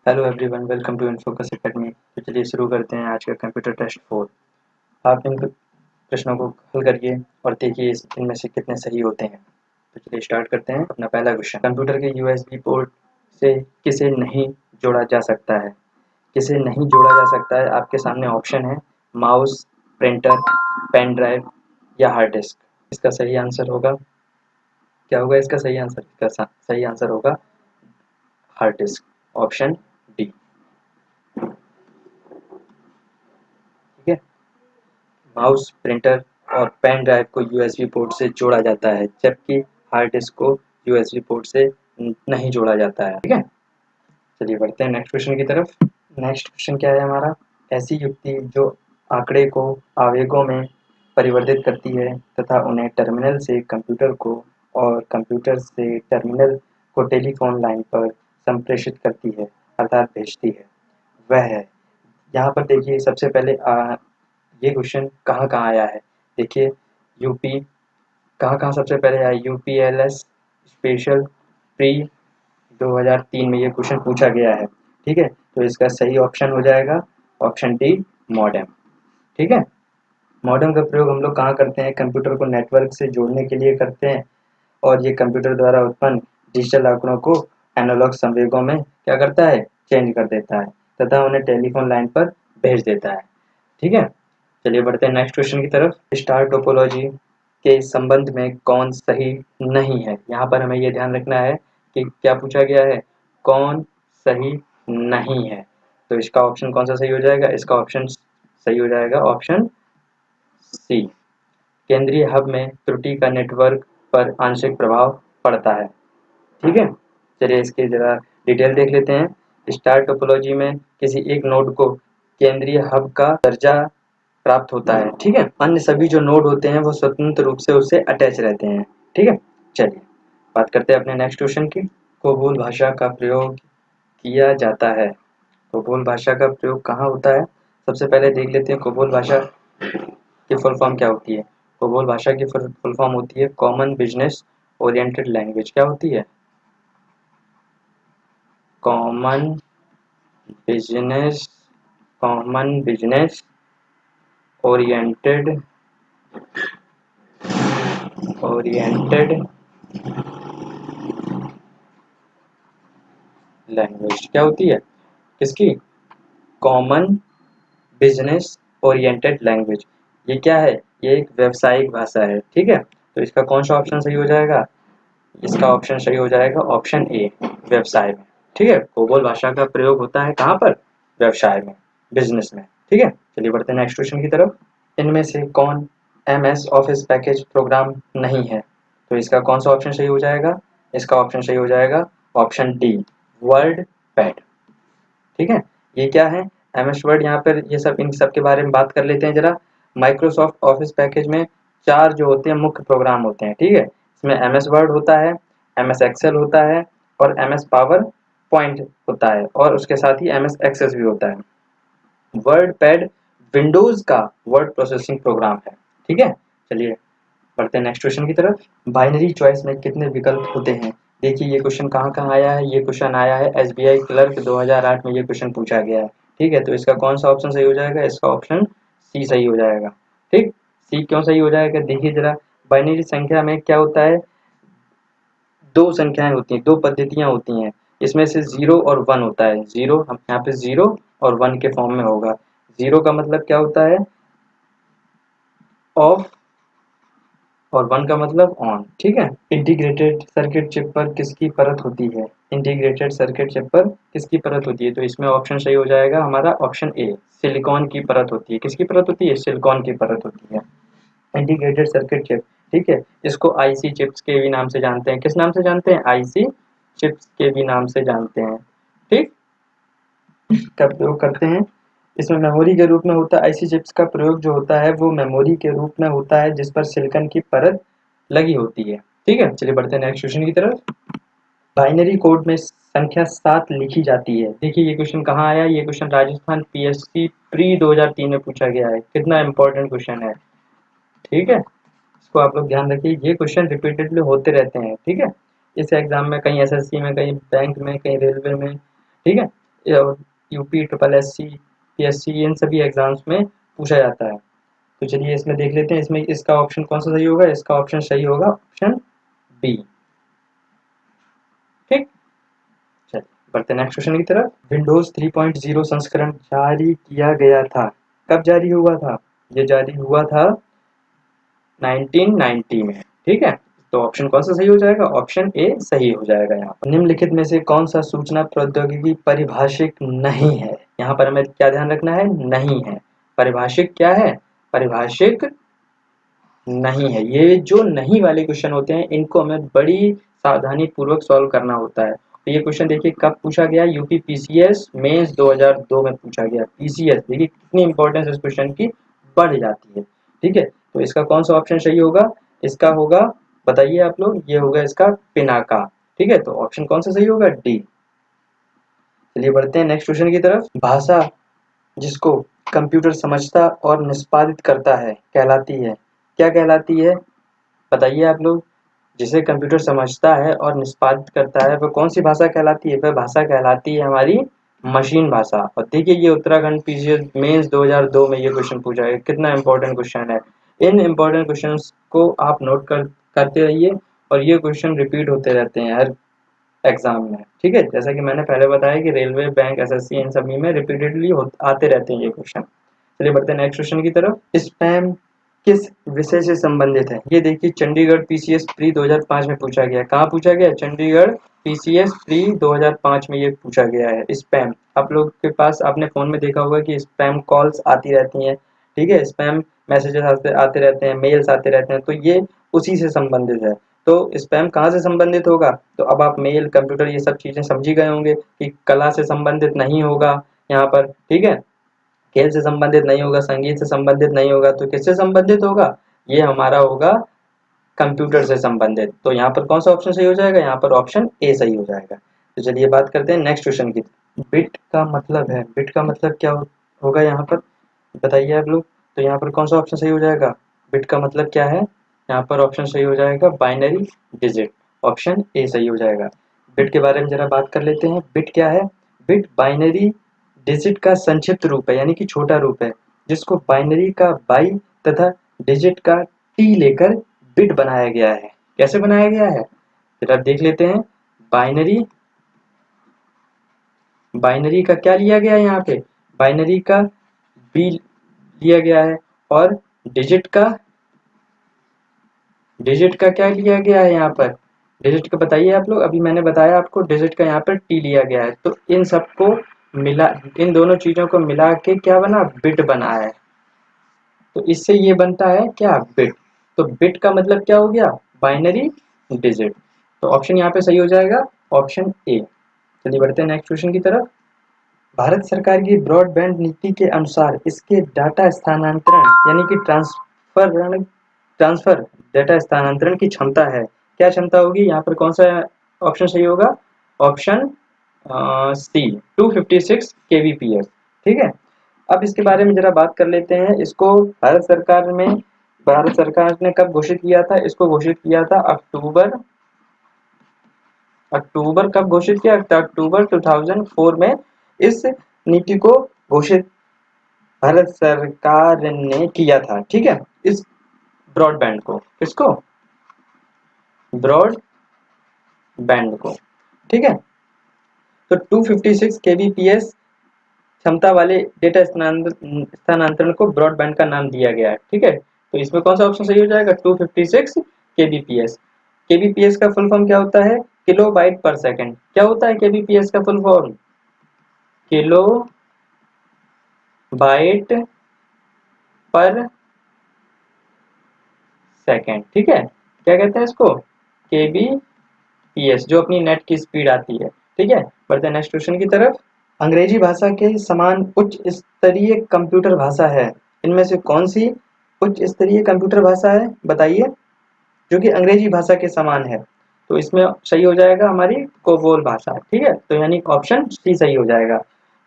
Hello everyone, welcome to InFocus Academy. तो चलिए शुरू करते हैं आज का कंप्यूटर टेस्ट 4। आप इन प्रश्नों को हल करिए और देखिए इनमें से कितने सही होते हैं। तो चलिए स्टार्ट करते हैं अपना पहला क्वेश्चन। कंप्यूटर के यूएसबी पोर्ट से किसे नहीं जोड़ा जा सकता है? किसे नहीं जोड़ा जा सकता है? आपके सामने ऑप्शन है माउस, प्रिंटर, पेन ड्राइव या हार्ड डिस्क। इसका सही आंसर होगा, क्या होगा इसका सही आंसर? इसका सही आंसर होगा हार्ड डिस्क, ऑप्शन डी। ठीक है, माउस, प्रिंटर और पेन ड्राइव को यूएसबी पोर्ट से जोड़ा जाता है, जबकि हार्ड डिस्क को यूएसबी पोर्ट से नहीं जोड़ा जाता है। ठीक है, चलिए बढ़ते हैं नेक्स्ट क्वेश्चन की तरफ। नेक्स्ट क्वेश्चन क्या है हमारा? ऐसी युक्ति जो आंकड़े को आवेगों में परिवर्तित करती है तथा उन्हें टर्मिनल से कंप्यूटर को और कंप्यूटर से टर्मिनल को टेलीफोन लाइन पर संप्रेषित करती है, अर्थात भेजती है, वह है। यहाँ पर देखिए सबसे पहले ये क्वेश्चन कहाँ कहाँ आया है? देखिए यूपी कहाँ कहाँ सबसे पहले आया? यूपीएलएस स्पेशल प्री 2003 में ये क्वेश्चन पूछा गया है। ठीक है, तो इसका सही ऑप्शन हो जाएगा ऑप्शन डी, मॉडेम। ठीक है, मॉडेम का प्रयोग हम लोग कहाँ करते हैं? कंप्यूटर को नेटवर्क से जोड़ने के लिए करते हैं, और ये कंप्यूटर द्वारा उत्पन्न डिजिटल आंकड़ों को एनालॉग संवेगों में क्या करता है? चेंज कर देता है तथा उन्हें टेलीफोन लाइन पर भेज देता है। ठीक है, चलिए बढ़ते हैं नेक्स्ट क्वेश्चन की तरफ। स्टार टोपोलॉजी के संबंध में कौन सही नहीं है? यहाँ पर हमें यह ध्यान रखना है कि क्या पूछा गया है, कौन सही नहीं है। तो इसका ऑप्शन कौन सा सही हो जाएगा? इसका ऑप्शन सही हो जाएगा ऑप्शन सी। केंद्रीय हब में त्रुटि का नेटवर्क पर आंशिक प्रभाव पड़ता है। ठीक है, चलिए इसके जरा डिटेल देख लेते हैं। स्टार टोपोलॉजी में किसी एक नोड को केंद्रीय हब का दर्जा प्राप्त होता है। ठीक है, अन्य सभी जो नोड होते हैं वो स्वतंत्र रूप से उससे अटैच रहते हैं। ठीक है, चलिए बात करते हैं अपने नेक्स्ट क्वेश्चन की। कोबोल भाषा का प्रयोग किया जाता है। कोबोल भाषा का प्रयोग कहाँ होता है? सबसे पहले देख लेते हैं कोबोल भाषा की फुल फॉर्म क्या होती है। कोबोल भाषा की फुल फॉर्म होती है कॉमन बिजनेस ओरिएंटेड लैंग्वेज। क्या होती है? Common business common business oriented oriented language. क्या होती है किसकी? Common business oriented language. ये क्या है? ये एक व्यावसायिक भाषा है। ठीक है, तो इसका कौन सा ऑप्शन सही हो जाएगा? इसका ऑप्शन सही हो जाएगा ऑप्शन ए, व्यवसाय में। ठीक है, कोबोल भाषा का प्रयोग होता है कहाँ पर? व्यवसाय में, बिजनेस में। ठीक है, चलिए बढ़ते हैं नेक्स्ट क्वेश्चन की तरफ। इनमें से कौन एमएस ऑफिस पैकेज प्रोग्राम नहीं है? तो इसका कौन सा ऑप्शन सही हो जाएगा? इसका ऑप्शन सही हो जाएगा ऑप्शन डी, वर्ड पैड। ठीक है, ये क्या है? MS word. यहाँ पर ये सब इन सब के बारे में बात कर लेते हैं जरा। माइक्रोसॉफ्ट ऑफिस पैकेज में 4 जो होते हैं मुख्य प्रोग्राम होते हैं। ठीक है, इसमें एमएस वर्ड होता है, एमएस एक्सेल होता है और एमएस पावर पॉइंट होता है, और उसके साथ ही एमएस एक्सेस भी होता है। वर्ड पैड विंडोज का वर्ड प्रोसेसिंग प्रोग्राम है। ठीक है, चलिए बढ़ते हैं नेक्स्ट क्वेश्चन की तरफ। बाइनरी चॉइस में कितने विकल्प होते हैं? देखिए ये क्वेश्चन कहाँ कहाँ आया है। ये क्वेश्चन आया है एसबीआई क्लर्क 2008 में, ये क्वेश्चन पूछा गया है। ठीक है, तो इसका कौन सा ऑप्शन सही हो जाएगा? इसका ऑप्शन सी सही हो जाएगा। ठीक, सी क्यों सही हो जाएगा? देखिए जरा, बाइनरी संख्या में क्या होता है? दो संख्याएं होती हैं, दो पद्धतियां होती हैं। इसमें से 0 और 1 होता है। जीरो हम यहाँ पे 0 और 1 के फॉर्म में होगा। 0 का मतलब क्या होता है? ऑफ, और 1 का मतलब ऑन। ठीक है, इंटीग्रेटेड सर्किट चिप पर किसकी परत होती है? इंटीग्रेटेड सर्किट चिप पर किसकी परत होती है? तो इसमें ऑप्शन सही हो जाएगा हमारा ऑप्शन ए, सिलिकॉन की परत होती है। किसकी परत होती है? सिलिकॉन की परत होती है, इंटीग्रेटेड सर्किट चिप। ठीक है, इसको आईसी चिप्स के भी नाम से जानते हैं। किस नाम से जानते हैं? आईसी चिप्स के भी नाम से जानते हैं। ठीक, का प्रयोग करते हैं। इसमें मेमोरी के रूप में होता है। आईसी चिप्स का प्रयोग जो होता है वो मेमोरी के रूप में होता है जिस पर सिलिकॉन की परत लगी होती है। ठीक है, चलिए बढ़ते हैं नेक्स्ट क्वेश्चन की तरफ। बाइनरी कोड में संख्या 7 लिखी जाती है। देखिए ये क्वेश्चन कहाँ आया? ये क्वेश्चन राजस्थान पीएससी प्री 2003 में पूछा गया है। कितना इंपॉर्टेंट क्वेश्चन है। ठीक है, इसको आप लोग ध्यान रखिए, ये क्वेश्चन रिपीटेडली होते रहते हैं। ठीक है, इस एग्जाम में, कहीं एसएससी में, कहीं बैंक में, कहीं रेलवे में। ठीक है, यूपी ट्रिपल एससी पीएससी इन सभी एग्जाम्स में पूछा जाता है। तो चलिए इसमें देख लेते हैं, इसमें इसका ऑप्शन कौन सा सही होगा। इसका ऑप्शन सही होगा ऑप्शन बी। ठीक, चलिए बढ़ते हैं नेक्स्ट क्वेश्चन की तरफ। विंडोज 3.0 संस्करण जारी किया गया था, कब जारी हुआ था? ये जारी हुआ था 1990 में। ठीक है, तो ऑप्शन कौन सा सही हो जाएगा? ऑप्शन ए सही हो जाएगा। यहाँ पर निम्नलिखित में से कौन सा सूचना प्रौद्योगिकी परिभाषिक नहीं है? यहाँ पर हमें क्या ध्यान रखना है? नहीं है। परिभाषिक क्या है? परिभाषिक नहीं है। ये जो नहीं वाले क्वेश्चन होते हैं इनको हमें बड़ी सावधानी पूर्वक सॉल्व करना होता है। तो ये क्वेश्चन देखिए कब पूछा गया? यूपी पीसीएस मेंस 2002 में पूछा गया। पीसीएस देखिए कितनी इंपॉर्टेंस इस क्वेश्चन की बढ़ जाती है। ठीक है, तो इसका कौन सा ऑप्शन सही होगा? इसका होगा, बताइए आप लोग, ये होगा इसका पिनाका। ठीक है, तो ऑप्शन कौन सा सही होगा? डी। चलिए बढ़ते हैं नेक्स्ट क्वेश्चन की तरफ। भाषा जिसको कंप्यूटर समझता और निष्पादित करता है कहलाती है, क्या कहलाती है? बताइए आप लोग। जिसे कंप्यूटर समझता है और निष्पादित करता है वह कौन सी भाषा कहलाती है? वह भाषा कहलाती है हमारी मशीन भाषा। और देखिए ये उत्तराखंड पीसीएस मेंस 2002 में ये क्वेश्चन पूछा है। कितना इंपॉर्टेंट क्वेश्चन है। इन इंपॉर्टेंट क्वेश्चंस को आप नोट करते रहिए और ये क्वेश्चन रिपीट होते रहते हैं हर एग्जाम में। ठीक है, जैसा कि मैंने पहले बताया कि रेलवे, बैंक, एसएससी इन सभी में रिपीटेडली आते रहते हैं ये क्वेश्चन। चलिए बढ़ते हैं नेक्स्ट क्वेश्चन की तरफ। स्पैम किस विषय से संबंधित है? ये देखिए चंडीगढ़ पीसीएस प्री 2005 में पूछा गया। कहाँ पूछा गया? चंडीगढ़ पीसीएस प्री 2005 में ये पूछा गया है। स्पैम, आप लोग के पास आपने फोन में देखा होगा कि स्पैम कॉल्स आती रहती हैं। ठीक है, स्पैम मैसेजेस आते रहते हैं, मेल्स आते रहते हैं, तो ये उसी से संबंधित है। तो स्पैम कहाँ से संबंधित होगा? तो अब आप मेल, कंप्यूटर ये सब चीजें समझ ही गए होंगे कि कला से संबंधित नहीं होगा यहाँ पर। ठीक है, खेल से संबंधित नहीं होगा, संगीत से संबंधित नहीं होगा, तो किससे संबंधित होगा? ये हमारा होगा कंप्यूटर से संबंधित। तो यहाँ पर कौन सा ऑप्शन सही हो जाएगा? यहाँ पर ऑप्शन ए सही हो जाएगा। तो चलिए बात करते हैं नेक्स्ट क्वेश्चन की। बिट का मतलब है, बिट का मतलब क्या होगा यहाँ पर? बताइए आप लोग। तो यहाँ पर कौन सा ऑप्शन सही हो जाएगा? बिट का मतलब क्या है? यहाँ पर ऑप्शन सही हो जाएगा बाइनरी डिजिट। ऑप्शन ए सही हो जाएगा। बिट के बारे में जरा बात कर लेते हैं। बिट क्या है? बिट बाइनरी डिजिट का संक्षिप्त रूप है, यानी कि छोटा रूप है, जिसको बाइनरी का बाई तथा डिजिट का टी लेकर बिट बनाया गया है। कैसे बनाया गया है? फिर आप देख लेते हैं। बाइनरी, बाइनरी का क्या लिया गया है यहाँ पे? बाइनरी का बी लिया गया है और डिजिट का, डिजिट का क्या लिया गया है यहाँ पर? डिजिट का बताइए आप लोग। अभी मैंने बताया आपको डिजिट का यहाँ पर टी लिया गया है। तो इन सबको मिला, इन दोनों चीजों को मिला के क्या बना? बिट बना है। तो इससे ये बनता है क्या? बिट। तो बिट का मतलब क्या हो गया? Binary digit. तो ऑप्शन यहाँ पे सही हो जाएगा, ऑप्शन ए। चलिए बढ़ते हैं नेक्स्ट क्वेश्चन की तरफ। भारत सरकार की ब्रॉडबैंड नीति के अनुसार इसके डाटा स्थानांतरण यानी कि ट्रांसफर डाटा स्थानांतरण की क्षमता है। क्या क्षमता होगी? यहाँ पर कौन सा ऑप्शन सही होगा? Option C 256 kbps। ठीक है, अब इसके बारे में जरा बात कर लेते हैं। इसको भारत सरकार ने कब घोषित किया था? इसको घोषित किया था अक्टूबर, अक्टूबर कब घोषित किया? अक्टूबर 2004 में इस नीति को घोषित भारत सरकार ने किया था। ठीक है, इस ब्रॉडबैंड को, किसको? ब्रॉडबैंड को। ठीक है, तो 256 kbps क्षमता वाले डेटा स्थानांतरण को ब्रॉडबैंड का नाम दिया गया है। ठीक है, तो इसमें कौन सा ऑप्शन सही हो जाएगा? 256 kbps। kbps का फुल फॉर्म क्या होता है? किलो बाइट पर सेकंड। क्या होता है kbps का फुल फॉर्म? किलो बाइट पर सेकंड। ठीक है, क्या कहते हैं इसको? kbps, जो अपनी नेट की स्पीड आती है। ठीक है, बढ़ते हैं नेक्स्ट क्वेश्चन की तरफ। अंग्रेजी भाषा के समान उच्च स्तरीय कंप्यूटर भाषा है, इनमें से कौन सी उच्च स्तरीय कंप्यूटर भाषा है? बताइए, जो कि अंग्रेजी भाषा के समान है। तो इसमें सही हो जाएगा हमारी कोबोल भाषा। ठीक है, तो यानी ऑप्शन सी सही हो जाएगा।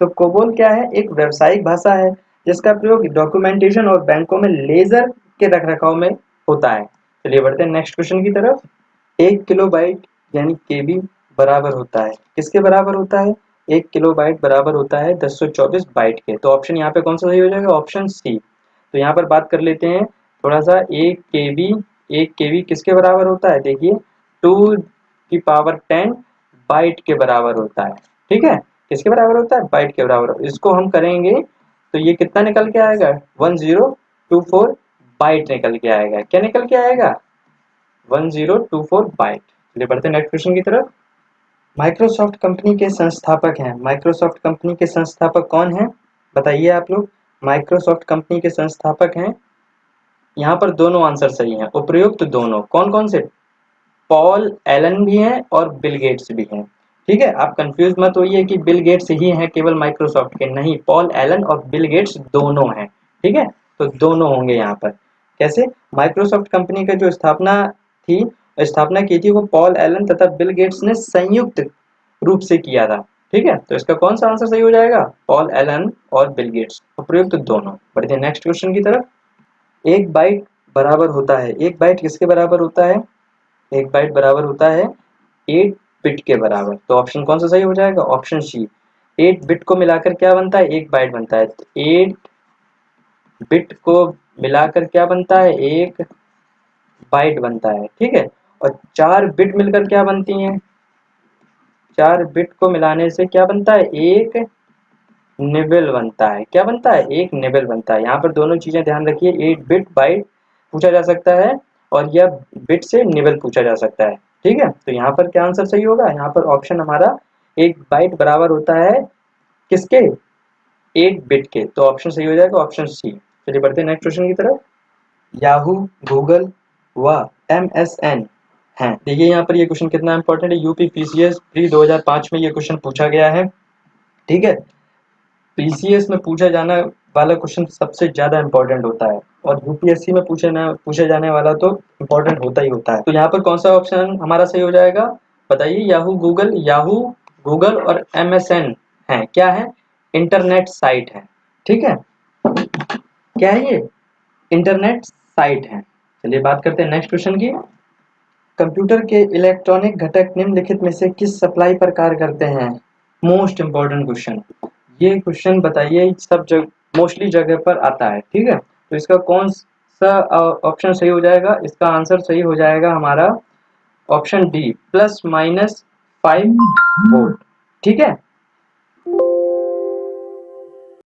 तो कोबोल क्या है? एक व्यावसायिक भाषा है जिसका प्रयोग डॉक्यूमेंटेशन और बैंकों में लेजर के रखरखाव में होता है। चलिए बढ़ते हैं नेक्स्ट क्वेश्चन की तरफ। 1 किलोबाइट यानी केबी बराबर होता है, किसके बराबर होता है? 1 किलोबाइट बराबर होता है 1024 बाइट के। तो ऑप्शन यहाँ पे कौन सा सही हो जाएगा? Option C. तो यहाँ पर बात कर लेते हैं थोड़ा सा। 1 केबी किसके बराबर होता है? देखिए 2 की पावर 10 बाइट के बराबर होता है। ठीक है, किसके बराबर होता है? बाइट के बराबर। इसको हम करेंगे तो ये कितना निकल के आएगा? 1024 बाइट निकल के आएगा। क्या निकल के आएगा? 1024 बाइट। चलिए बढ़ते हैं नेक्स्ट क्वेश्चन की तरफ। माइक्रोसॉफ्ट कंपनी के संस्थापक हैं। माइक्रोसॉफ्ट कंपनी के संस्थापक कौन हैं? बताइए आप लोग। माइक्रोसॉफ्ट कंपनी के संस्थापक हैं, यहाँ पर दोनों आंसर सही हैं, उपयुक्त दोनों। कौन कौन से? पॉल एलन भी हैं और बिल गेट्स भी हैं। ठीक है, आप कंफ्यूज मत होइए कि बिल गेट्स ही हैं केवल माइक्रोसॉफ्ट के, नहीं, पॉल एलन और बिल गेट्स दोनों हैं। ठीक है, तो दोनों होंगे यहाँ पर। कैसे? माइक्रोसॉफ्ट कंपनी का जो स्थापना की थी वो पॉल एलन तथा बिल गेट्स ने संयुक्त रूप से किया था। ठीक है, तो इसका कौन सा आंसर सही हो जाएगा? पॉल एलन और बिल गेट्स, उपयुक्त दोनों। बढ़ते हैं नेक्स्ट क्वेश्चन की तरफ। एक बाइट बराबर होता है, एक बाइट किसके बराबर होता है? एक बाइट बराबर होता है 8 बिट के बराबर। तो ऑप्शन कौन सा सही हो जाएगा? ऑप्शन सी। 8 बिट को मिलाकर क्या बनता है? एक बाइट बनता है। तो 8 बिट को मिलाकर क्या बनता है? एक बाइट बनता है। ठीक है, और 4 बिट मिलकर क्या बनती हैं? 4 बिट को मिलाने से क्या बनता है? एक निबल बनता है। क्या बनता है? एक निबल बनता है। यहाँ पर दोनों चीजें ध्यान रखिए, 8 बिट बाइट पूछा जा सकता है और यह बिट से निबल पूछा जा सकता है। ठीक है, तो यहाँ पर क्या आंसर सही होगा? यहाँ पर ऑप्शन हमारा एक बाइट बराबर होता है किसके? 8 बिट के। तो ऑप्शन सही हो जाएगा ऑप्शन सी। चलिए बढ़ते हैं नेक्स्ट क्वेश्चन की तरफ। याहू, गूगल व MSN हैं। देखिए यहाँ पर ये क्वेश्चन कितना इंपॉर्टेंट है। यूपी पीसीएस प्री 2005 में ये क्वेश्चन पूछा गया है। ठीक है, पीसीएस में पूछा जाना वाला क्वेश्चन सबसे ज्यादा इंपॉर्टेंट होता है और यूपीएससी में पूछे जाने वाला तो इंपॉर्टेंट होता ही होता है। तो यहाँ पर कौन सा ऑप्शन हमारा सही हो जाएगा? बताइए। याहू गूगल और MSN है, क्या है? इंटरनेट साइट है। ठीक है, क्या है ये? इंटरनेट साइट है। चलिए बात करते हैं नेक्स्ट क्वेश्चन की। कंप्यूटर के इलेक्ट्रॉनिक घटक निम्नलिखित में से किस सप्लाई पर कार्य करते हैं? Most important question. ये क्वेश्चन बताइए, सब मोस्टली जगह पर आता है। ठीक है, तो इसका कौन सा ऑप्शन सही हो जाएगा? इसका आंसर सही हो जाएगा हमारा ऑप्शन डी, +- 5 वोल्ट। ठीक है,